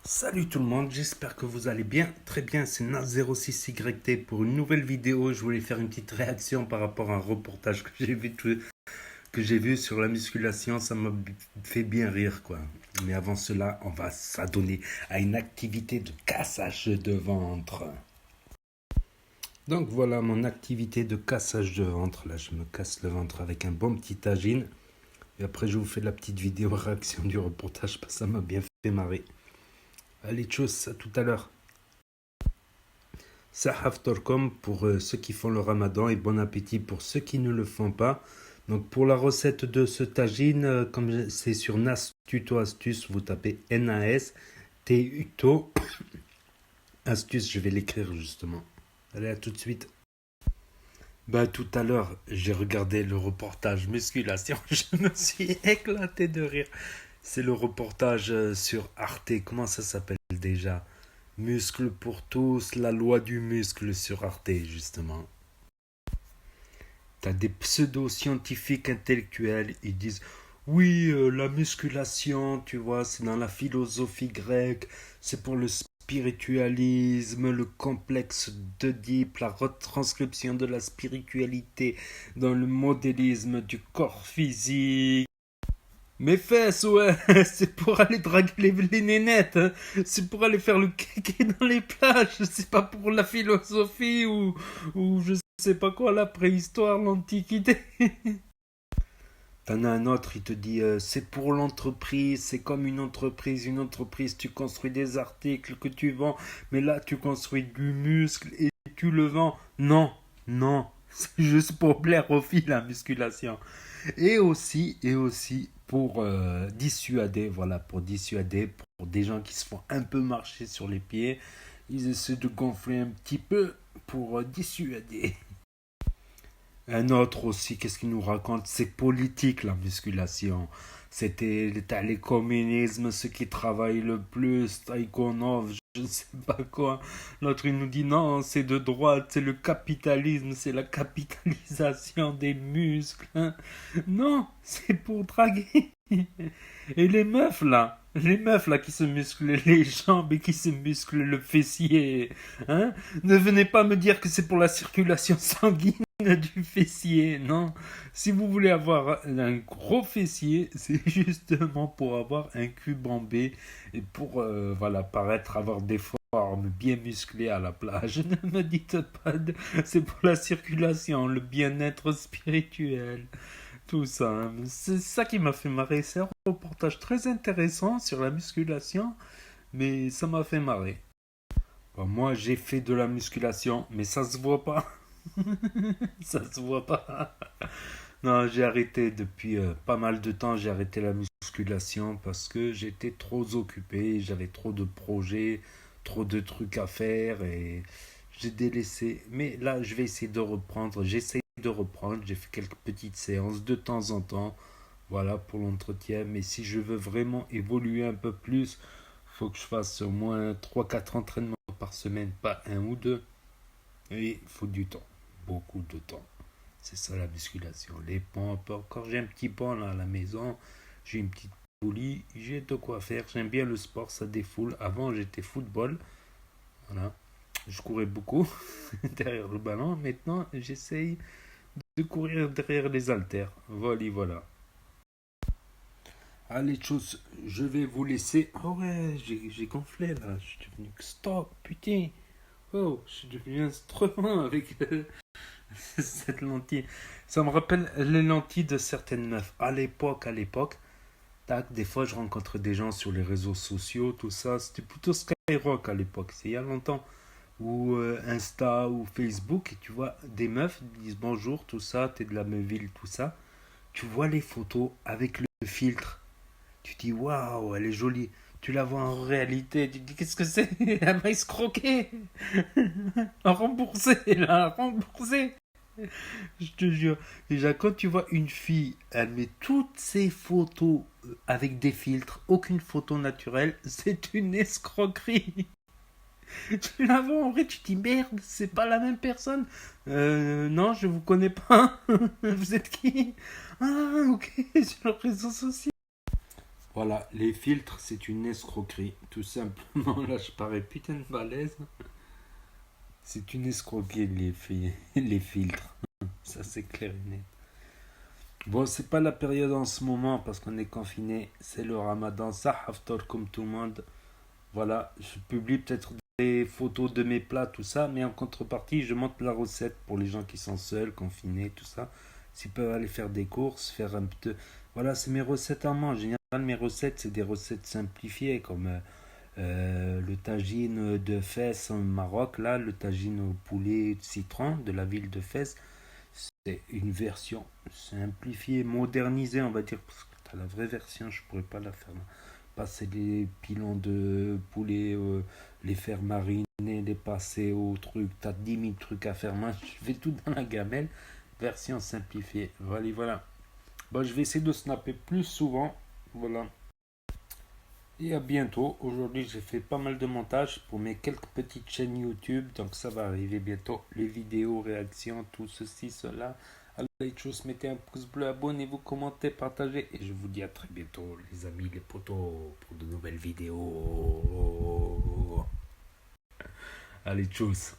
Salut tout le monde, j'espère que vous allez bien. Très bien, c'est Nas06YT pour une nouvelle vidéo. Je voulais faire une petite réaction par rapport à un reportage que j'ai vu sur la musculation. Ça m'a fait bien rire, quoi. Mais avant cela, on va s'adonner à une activité de cassage de ventre. Donc voilà mon activité de cassage de ventre. Là, je me casse le ventre avec un bon petit tagine. Et après, je vous fais la petite vidéo réaction du reportage parce que ça m'a bien fait marrer. Allez, tchuss, à tout à l'heure. Sahaf Torkom pour ceux qui font le ramadan et bon appétit pour ceux qui ne le font pas. Donc pour la recette de ce tagine, comme c'est sur Nas Tuto Astuce, vous tapez NAS Tuto Astuce, je vais l'écrire justement. Allez, à tout de suite. Bah tout à l'heure, j'ai regardé le reportage musculation, je me suis éclaté de rire. C'est le reportage sur Arte, comment ça s'appelle déjà? Muscle pour tous, la loi du muscle sur Arte, justement. T'as des pseudo-scientifiques intellectuels, ils disent oui, la musculation, tu vois, c'est dans la philosophie grecque, c'est pour le spiritualisme, le complexe d'Oedipe, la retranscription de la spiritualité dans le modélisme du corps physique. Mes fesses, ouais, c'est pour aller draguer les nénettes, hein. C'est pour aller faire le kéké dans les plages, c'est pas pour la philosophie ou je sais pas quoi, la préhistoire, l'antiquité. T'en as un autre, il te dit c'est pour l'entreprise, c'est comme une entreprise, tu construis des articles que tu vends, mais là tu construis du muscle et tu le vends. Non, non, c'est juste pour plaire aux filles la musculation. Et aussi pour dissuader, voilà, pour dissuader, pour des gens qui se font un peu marcher sur les pieds, ils essaient de gonfler un petit peu pour dissuader. Un autre aussi, qu'est-ce qu'il nous raconte? C'est politique la musculation. T'as les communismes, ceux qui travaillent le plus, Taïkonov, je ne sais pas quoi. L'autre il nous dit non, c'est de droite, c'est le capitalisme, c'est la capitalisation des muscles, hein. Non, c'est pour draguer. Et les meufs là qui se musclent les jambes et qui se musclent le fessier, hein, ne venez pas me dire que c'est pour la circulation sanguine du fessier, non. Si vous voulez avoir un gros fessier, c'est justement pour avoir un cul bombé et pour voilà, paraître avoir des formes bien musclées à la plage. Ne me dites pas, c'est pour la circulation, le bien-être spirituel, tout ça, hein. C'est ça qui m'a fait marrer. C'est un reportage très intéressant sur la musculation, mais ça m'a fait marrer. Bon, moi, j'ai fait de la musculation, mais ça se voit pas. Ça se voit pas. Non, j'ai arrêté depuis pas mal de temps. J'ai arrêté la musculation parce que j'étais trop occupé. J'avais trop de projets, trop de trucs à faire et j'ai délaissé. Mais là, je vais essayer de reprendre. J'essaie de reprendre. J'ai fait quelques petites séances de temps en temps. Voilà pour l'entretien. Mais si je veux vraiment évoluer un peu plus, faut que je fasse au moins trois quatre entraînements par semaine, pas un ou deux. Et il faut du temps, beaucoup de temps. C'est ça la musculation. Les pompes, encore j'ai un petit pont là à la maison, j'ai une petite poulie, j'ai de quoi faire. J'aime bien le sport, ça défoule. Avant j'étais football, voilà. Je courais beaucoup derrière le ballon. Maintenant j'essaye de courir derrière les haltères. Voilà, voilà. Allez, tchuss, je vais vous laisser. Oh ouais, j'ai gonflé là. Je suis devenu stop, putain. Oh, je suis devenu instrument avec cette lentille. Ça me rappelle les lentilles de certaines meufs. À l'époque, tac, des fois je rencontre des gens sur les réseaux sociaux, tout ça. C'était plutôt Skyrock à l'époque, c'est il y a longtemps. Ou Insta ou Facebook, et tu vois des meufs qui disent bonjour, tout ça, t'es de la même ville, tout ça. Tu vois les photos avec le filtre. Tu dis waouh, elle est jolie. Tu la vois en réalité, tu te dis qu'est-ce que c'est? Elle m'a escroqué. Remboursé, là, remboursé. Je te jure. Déjà, quand tu vois une fille, elle met toutes ses photos avec des filtres, aucune photo naturelle, c'est une escroquerie. Tu la vois en vrai, tu te dis merde, c'est pas la même personne. Non, je vous connais pas. Vous êtes qui? Ah, ok, sur le réseau social. Voilà, les filtres, c'est une escroquerie. Tout simplement, là, je parais putain de balèze. C'est une escroquerie, les filtres. Ça, c'est clair et net. Bon, c'est pas la période en ce moment parce qu'on est confiné. C'est le ramadan, ça, haftar comme tout le monde. Voilà, je publie peut-être des photos de mes plats, tout ça, mais en contrepartie, je montre la recette pour les gens qui sont seuls, confinés, tout ça. S'ils peuvent aller faire des courses, faire un peu. Voilà, c'est mes recettes en main. En général, mes recettes, c'est des recettes simplifiées, comme le tagine de Fès au Maroc, là, le tagine au poulet citron de la ville de Fès. C'est une version simplifiée, modernisée, on va dire, parce que t'as la vraie version, je pourrais pas la faire. Passer les pilons de poulet, les faire mariner, les passer au truc. T'as 10 000 trucs à faire. Moi, je fais tout dans la gamelle. Version simplifiée. Voilà, voilà. Bon, je vais essayer de snapper plus souvent. Voilà. Et à bientôt. Aujourd'hui, j'ai fait pas mal de montage pour mes quelques petites chaînes YouTube. Donc, ça va arriver bientôt. Les vidéos, réactions, tout ceci, cela. Allez, tous, mettez un pouce bleu, abonnez-vous, commentez, partagez. Et je vous dis à très bientôt, les amis, les potos, pour de nouvelles vidéos. Allez, tchuss.